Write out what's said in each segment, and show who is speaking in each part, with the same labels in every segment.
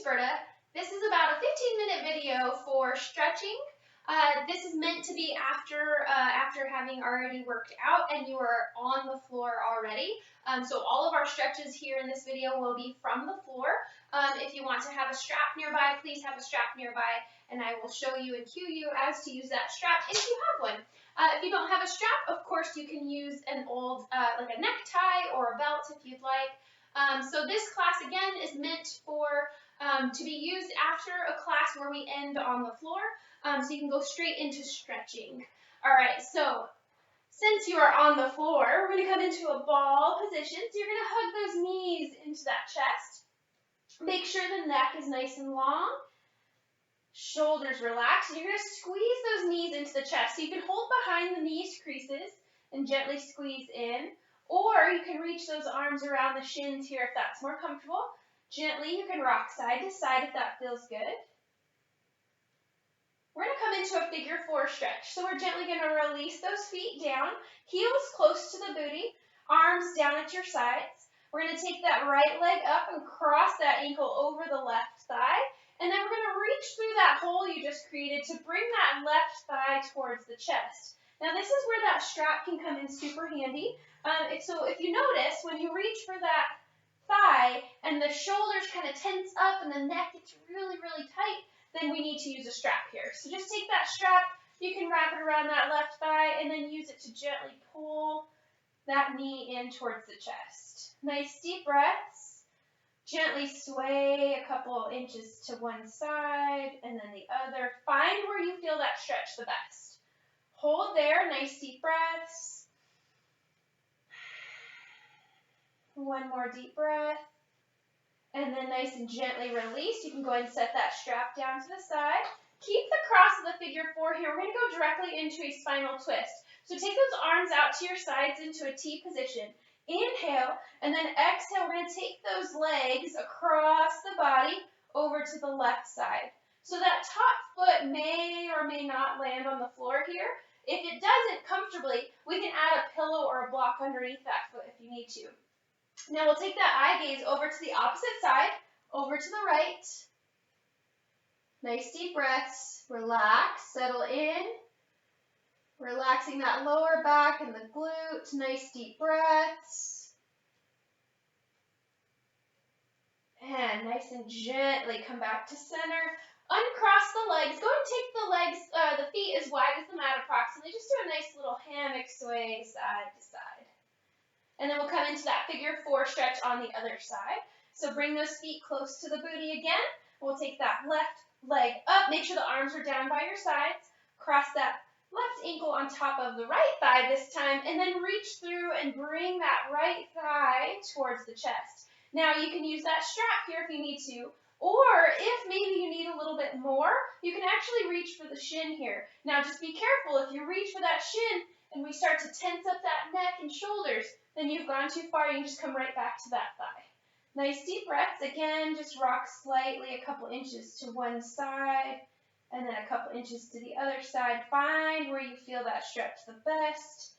Speaker 1: Berta. This is about a 15-minute video for stretching. This is meant to be after having already worked out and you are on the floor already. So all of our stretches here in this video will be from the floor. If you want to have a strap nearby, please have a strap nearby, and I will show you and cue you as to use that strap if you have one. If you don't have a strap, of course you can use an old like a necktie or a belt if you'd like. So this class again is meant for to be used after a class where we end on the floor, so you can go straight into stretching. All right, so since you are on the floor, we're going to come into a ball position. So you're going to hug those knees into that chest. Make sure the neck is nice and long. Shoulders relaxed. And you're going to squeeze those knees into the chest. So you can hold behind the knees creases and gently squeeze in. Or you can reach those arms around the shins here if that's more comfortable. Gently, you can rock side to side if that feels good. We're going to come into a figure 4 stretch. So we're gently going to release those feet down, heels close to the booty, arms down at your sides. We're going to take that right leg up and cross that ankle over the left thigh. And then we're going to reach through that hole you just created to bring that left thigh towards the chest. Now this is where that strap can come in super handy. So if you notice, when you reach for that thigh and the shoulders kind of tense up and the neck gets really, really tight, then we need to use a strap here. So just take that strap, you can wrap it around that left thigh and then use it to gently pull that knee in towards the chest. Nice deep breaths. Gently sway a couple inches to one side and then the other. Find where you feel that stretch the best. Hold there, nice deep breaths. One more deep breath. And then nice and gently release. You can go ahead and set that strap down to the side. Keep the cross of the figure 4 here. We're going to go directly into a spinal twist. So take those arms out to your sides into a T position. Inhale, and then exhale. We're going to take those legs across the body over to the left side. So that top foot may or may not land on the floor here. If it doesn't comfortably, we can add a pillow or a block underneath that foot if you need to. Now we'll take that eye gaze over to the opposite side, over to the right. Nice deep breaths. Relax, settle in. Relaxing that lower back and the glute. Nice deep breaths. And nice and gently come back to center. Uncross the legs. Go and take the legs, the feet as wide as the mat approximately. Just do a nice little hammock sway side to side. And then we'll come into that figure 4 stretch on the other side. So bring those feet close to the booty again. We'll take that left leg up. Make sure the arms are down by your sides. Cross that left ankle on top of the right thigh this time. And then reach through and bring that right thigh towards the chest. Now you can use that strap here if you need to. Or if maybe you need a little bit more, you can actually reach for the shin here. Now just be careful. If you reach for that shin and we start to tense up that neck and shoulders, then you've gone too far. You can just come right back to that thigh. Nice deep breaths. Again, just rock slightly a couple inches to one side and then a couple inches to the other side. Find where you feel that stretch the best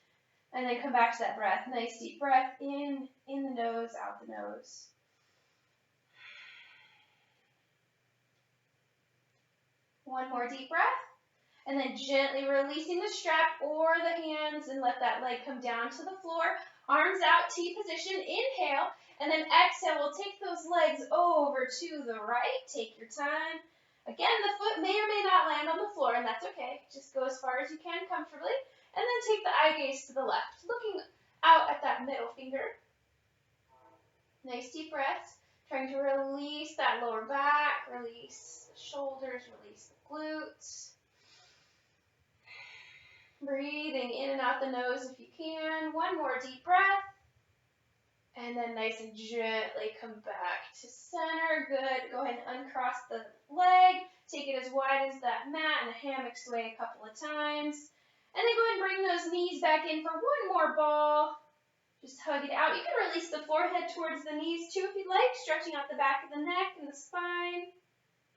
Speaker 1: and then come back to that breath. Nice deep breath in the nose, out the nose. One more deep breath. And then gently releasing the strap or the hands and let that leg come down to the floor. Arms out, T position, inhale, and then exhale. We'll take those legs over to the right. Take your time. Again, the foot may or may not land on the floor, and that's okay. Just go as far as you can comfortably. And then take the eye gaze to the left, looking out at that middle finger. Nice deep breaths. Trying to release that lower back, release the shoulders, release the glutes. Breathing in and out the nose if you can. One more deep breath. And then nice and gently come back to center. Good. Go ahead and uncross the leg. Take it as wide as that mat and a hammock sway a couple of times. And then go ahead and bring those knees back in for one more ball. Just hug it out. You can release the forehead towards the knees too if you'd like. Stretching out the back of the neck and the spine.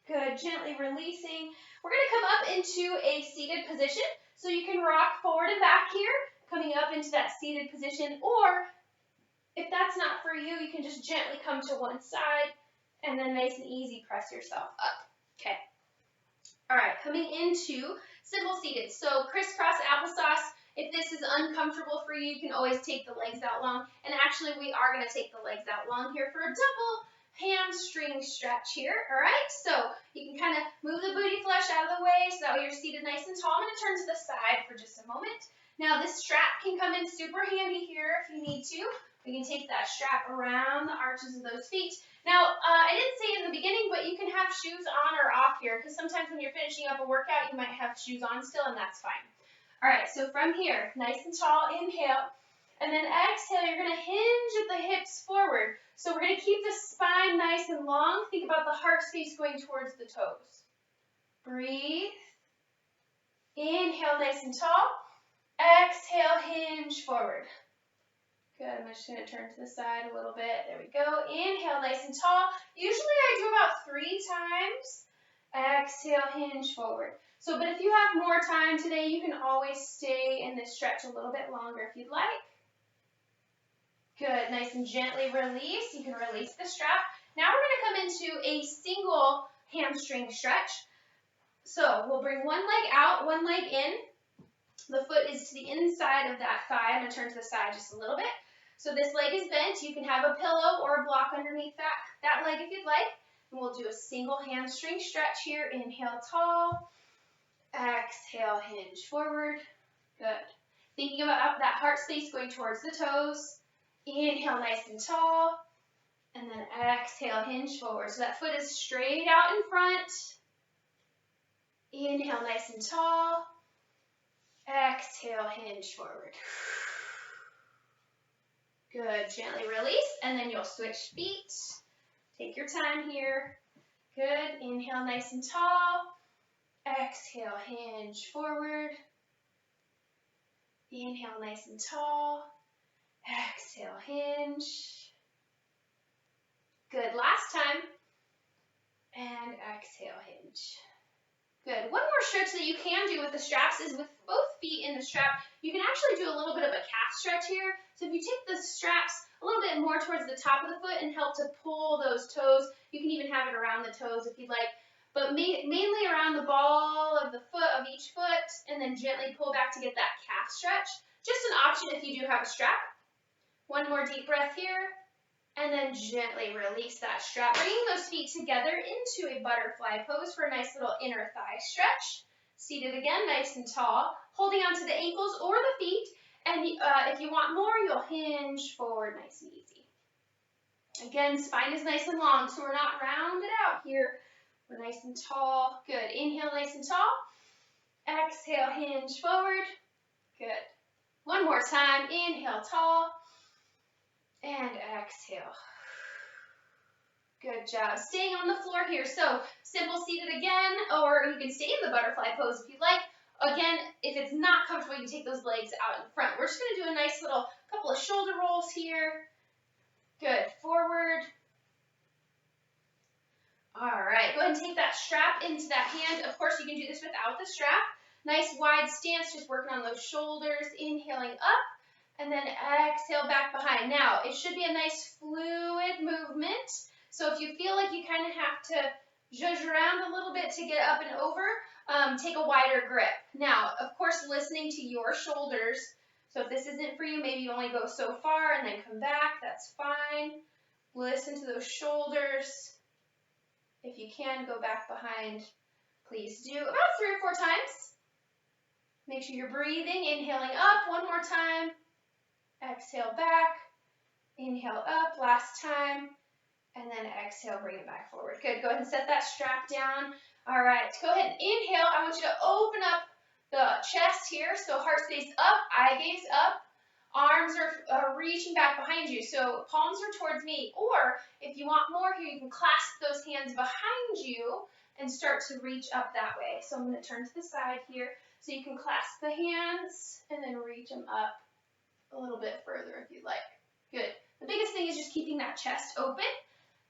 Speaker 1: Good. Gently releasing. We're going to come up into a seated position. So you can rock forward and back here, coming up into that seated position, or if that's not for you, you can just gently come to one side And then nice and easy, press yourself up. Okay. All right, coming into simple seated. So crisscross applesauce. If this is uncomfortable for you, you can always take the legs out long. And actually, we are going to take the legs out long here for a double hamstring stretch here. All right, so you can kind of move the booty flesh out of the way so that way you're seated nice and tall. I'm going to turn to the side for just a moment. Now, this strap can come in super handy here if you need to. We can take that strap around the arches of those feet. Now, I didn't say in the beginning, but you can have shoes on or off here because sometimes when you're finishing up a workout, you might have shoes on still, and that's fine. All right, so from here, nice and tall, inhale, and then exhale, you're going to hinge at the hips forward. So we're going to keep the spine nice and long. Think about the heart space going towards the toes. Breathe. Inhale, nice and tall. Exhale, hinge forward. Good, I'm just going to turn to the side a little bit. There we go. Inhale, nice and tall. Usually I do about 3 times. Exhale, hinge forward. So, but if you have more time today, you can always stay in this stretch a little bit longer if you'd like. Good, nice and gently release. You can release the strap. Now we're going to come into a single hamstring stretch. So we'll bring one leg out, one leg in. The foot is to the inside of that thigh. I'm going to turn to the side just a little bit. So this leg is bent. You can have a pillow or a block underneath that leg if you'd like. And we'll do a single hamstring stretch here. Inhale, tall. Exhale, hinge forward. Good. Thinking about that heart space going towards the toes. Inhale, nice and tall. And then exhale, hinge forward. So that foot is straight out in front. Inhale, nice and tall. Exhale, hinge forward. Good, gently release, and then you'll switch feet. Take your time here. Good, inhale nice and tall. Exhale, hinge forward. Inhale nice and tall. Exhale, hinge. Good, last time. And exhale, hinge. Good. One more stretch that you can do with the straps is with both feet in the strap. You can actually do a little bit of a calf stretch here. So if you take the straps a little bit more towards the top of the foot and help to pull those toes, you can even have it around the toes if you'd like, but mainly around the ball of the foot of each foot, and then gently pull back to get that calf stretch. Just an option if you do have a strap. One more deep breath here. And then gently release that strap, bringing those feet together into a butterfly pose for a nice little inner thigh stretch. Seated again, nice and tall, holding onto the ankles or the feet. And if you want more, you'll hinge forward nice and easy. Again, spine is nice and long, so we're not rounded out here. We're nice and tall. Good. Inhale, nice and tall. Exhale, hinge forward. Good. One more time. Inhale, tall. And exhale. Good job. Staying on the floor here. So simple seated again, or you can stay in the butterfly pose if you'd like. Again, if it's not comfortable, you can take those legs out in front. We're just going to do a nice little couple of shoulder rolls here. Good. Forward. All right. Go ahead and take that strap into that hand. Of course, you can do this without the strap. Nice wide stance, just working on those shoulders. Inhaling up. And then exhale back behind. Now, it should be a nice fluid movement. So if you feel like you kind of have to zhuzh around a little bit to get up and over, take a wider grip. Now, of course, listening to your shoulders. So if this isn't for you, maybe you only go so far and then come back. That's fine. Listen to those shoulders. If you can, go back behind. Please do. About 3 or 4 times. Make sure you're breathing. Inhaling up. One more time. Exhale back, inhale up, last time, and then exhale, bring it back forward. Good, go ahead and set that strap down. All right, go ahead and inhale. I want you to open up the chest here, so heart stays up, eye gaze up, arms are reaching back behind you, so palms are towards me, or if you want more here, you can clasp those hands behind you and start to reach up that way. So I'm going to turn to the side here, so you can clasp the hands and then reach them up a little bit further if you'd like. Good. The biggest thing is just keeping that chest open.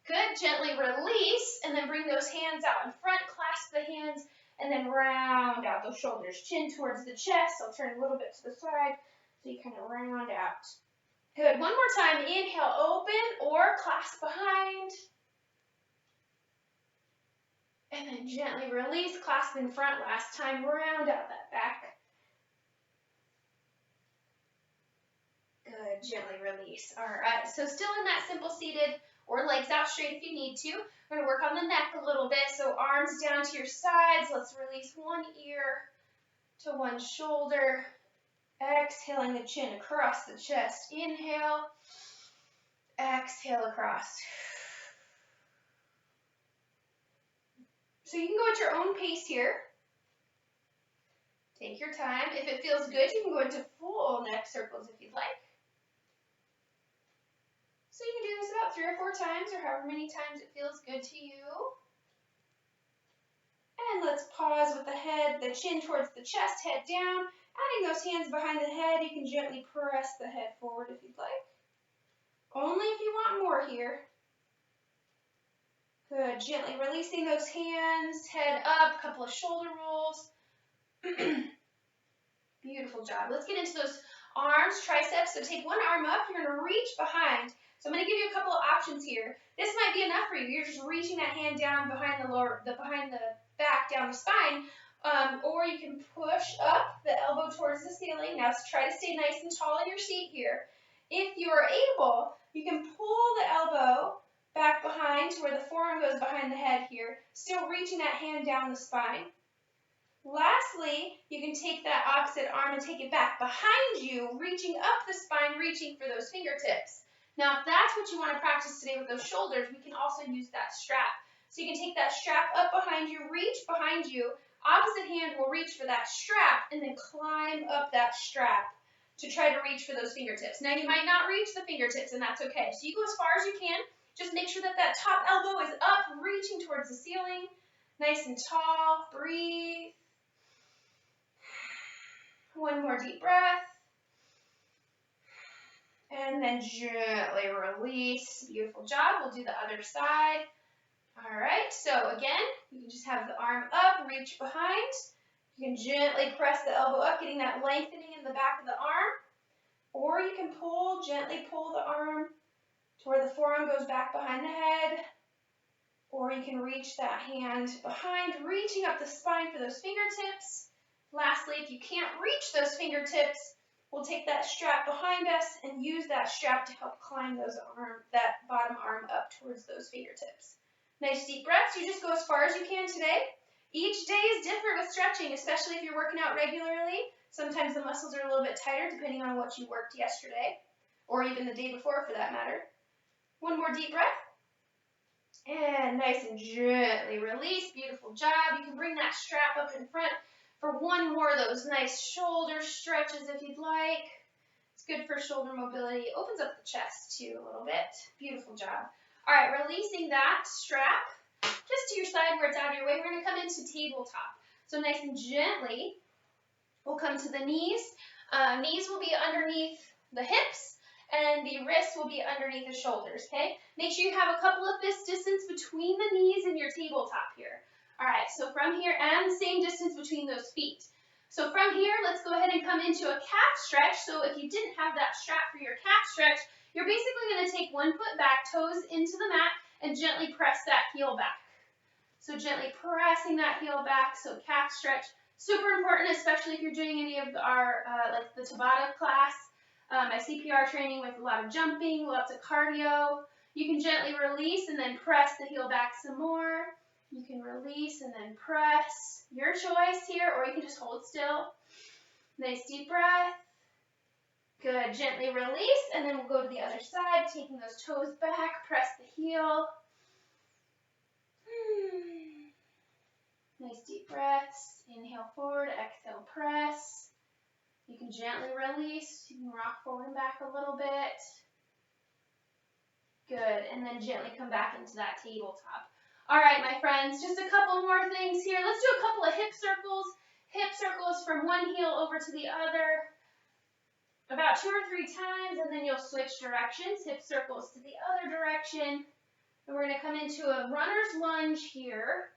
Speaker 1: Good. Gently release and then bring those hands out in front. Clasp the hands and then round out those shoulders. Chin towards the chest. I'll turn a little bit to the side so you kind of round out. Good. One more time. Inhale, open or clasp behind. And gently release, clasp in front last time, round out that back. Good, gently release. All right, so still in that simple seated or legs out straight if you need to. We're gonna work on the neck a little bit. So arms down to your sides. Let's release one ear to one shoulder. Exhaling the chin across the chest. Inhale, exhale across. So you can go at your own pace here. Take your time. If it feels good, you can go into full neck circles if you'd like. So you can do this about 3 or 4 times or however many times it feels good to you. And let's pause with the head, the chin towards the chest, head down. Adding those hands behind the head, you can gently press the head forward if you'd like. Only if you want more here. Good, gently releasing those hands, head up, a couple of shoulder rolls. Beautiful job. Let's get into those arms, triceps. So take one arm up, you're gonna reach behind. So I'm gonna give you a couple of options here. This might be enough for you. You're just reaching that hand down behind the back, down the spine. Or you can push up the elbow towards the ceiling. Now try to stay nice and tall in your seat here. If you are able, you can pull the elbow back behind to where the forearm goes behind the head here, still reaching that hand down the spine. Lastly, you can take that opposite arm and take it back behind you, reaching up the spine, reaching for those fingertips. Now, if that's what you want to practice today with those shoulders, we can also use that strap. So you can take that strap up behind you, reach behind you, opposite hand will reach for that strap, and then climb up that strap to try to reach for those fingertips. Now, you might not reach the fingertips, and that's okay. So you go as far as you can. Just make sure that that top elbow is up, reaching towards the ceiling. Nice and tall. Breathe. One more deep breath. And then gently release. Beautiful job. We'll do the other side. All right, so again, you can just have the arm up, reach behind. You can gently press the elbow up, getting that lengthening in the back of the arm. Or you can gently pull the arm to where the forearm goes back behind the head. Or you can reach that hand behind, reaching up the spine for those fingertips. Lastly, if you can't reach those fingertips, we'll take that strap behind us and use that strap to help climb that bottom arm up towards those fingertips. Nice deep breaths. You just go as far as you can today. Each day is different with stretching, especially if you're working out regularly. Sometimes the muscles are a little bit tighter depending on what you worked yesterday, or even the day before for that matter. One more deep breath. And nice and gently release. Beautiful job. You can bring that strap up in front for one more of those nice shoulder stretches if you'd like. It's good for shoulder mobility. It opens up the chest too a little bit. Beautiful job. All right, releasing that strap just to your side where it's out of your way. We're going to come into tabletop. So nice and gently, we'll come to the knees. Knees will be underneath the hips, and the wrists will be underneath the shoulders, okay? Make sure you have a couple of fist distance between the knees and your tabletop here. All right, so from here, and the same distance between those feet. So from here, let's go ahead and come into a calf stretch. So if you didn't have that strap for your calf stretch, you're basically going to take one foot back, toes into the mat, and gently press that heel back. So gently pressing that heel back, so calf stretch. Super important, especially if you're doing any of our, like the Tabata class, my CPR training with a lot of jumping, lots of cardio. You can gently release and then press the heel back some more. You can release and then press. Your choice here, or you can just hold still. Nice deep breath. Good, gently release, and then we'll go to the other side, taking those toes back, press the heel. Nice deep breaths. Inhale forward, exhale, press. You can gently release. You can rock forward and back a little bit. Good, and then gently come back into that tabletop. All right, my friends, just a couple more things here. Let's do a couple of hip circles. Hip circles from one heel over to the other. About 2 or 3 times, and then you'll switch directions. Hip circles to the other direction. And we're going to come into a runner's lunge here,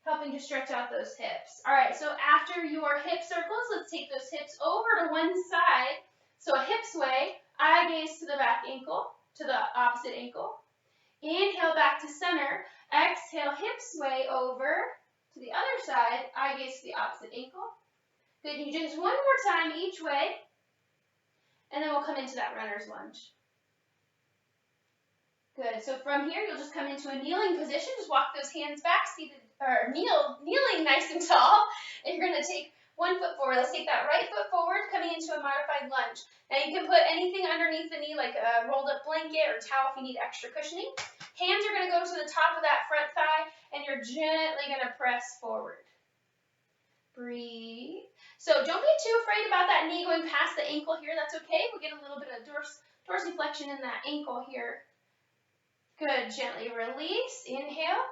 Speaker 1: helping to stretch out those hips. All right, so after your hip circles, let's take those hips over to one side. So a hip sway, eye gaze to the back ankle, to the opposite ankle. Inhale back to center. Exhale, hips sway over to the other side. Eye gaze to the opposite ankle. Good, you do this one more time each way. And then we'll come into that runner's lunge. Good, so from here, you'll just come into a kneeling position. Just walk those hands back, seated, or kneeling nice and tall. And you're gonna take one foot forward. Let's take that right foot forward, coming into a modified lunge. Now you can put anything underneath the knee, like a rolled up blanket or towel if you need extra cushioning. Hands are gonna go to the top of that front thigh, and you're gently gonna press forward. Breathe. So don't be too afraid about that knee going past the ankle here. That's okay. We'll get a little bit of dorsiflexion in that ankle here. Good. Gently release. Inhale.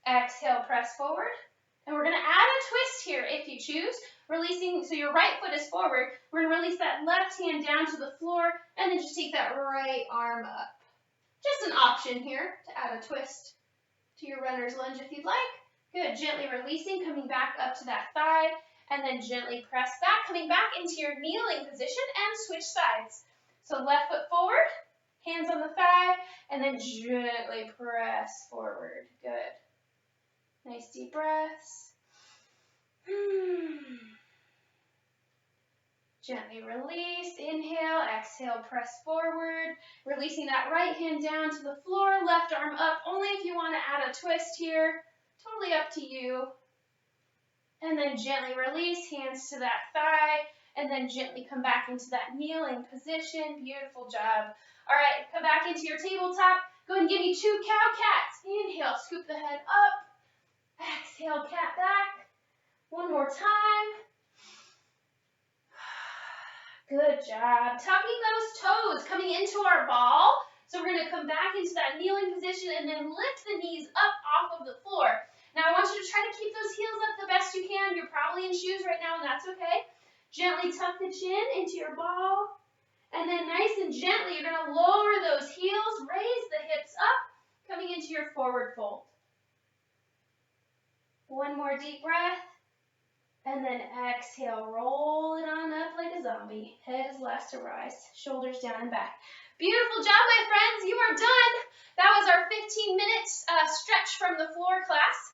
Speaker 1: Exhale, press forward. And we're going to add a twist here if you choose. Releasing, so your right foot is forward. We're going to release that left hand down to the floor and then just take that right arm up. Just an option here to add a twist to your runner's lunge if you'd like. Good. Gently releasing, coming back up to that thigh and then gently press back, coming back into your kneeling position and switch sides. So left foot forward, hands on the thigh, and then gently press forward. Good. Nice deep breaths. Gently release, inhale, exhale, press forward, releasing that right hand down to the floor, left arm up, only if you want to add a twist here, totally up to you. And then gently release, hands to that thigh, and then gently come back into that kneeling position. Beautiful job. All right, come back into your tabletop. Go ahead and give me 2 cow cats. Inhale, scoop the head up. Exhale, cat back. One more time. Good job. Tucking those toes, coming into our ball. So we're going to come back into that kneeling position and then lift the knees up off of the floor. Now I want you to try to keep those heels up the best you can. You're probably in shoes right now, and that's okay. Gently tuck the chin into your ball. And then nice and gently, you're going to lower those heels, raise the hips up, coming into your forward fold. One more deep breath. And then exhale, roll it on up like a zombie. Head is last to rise, shoulders down and back. Beautiful job, my friends. You are done. That was our 15 minutes stretch from the floor class.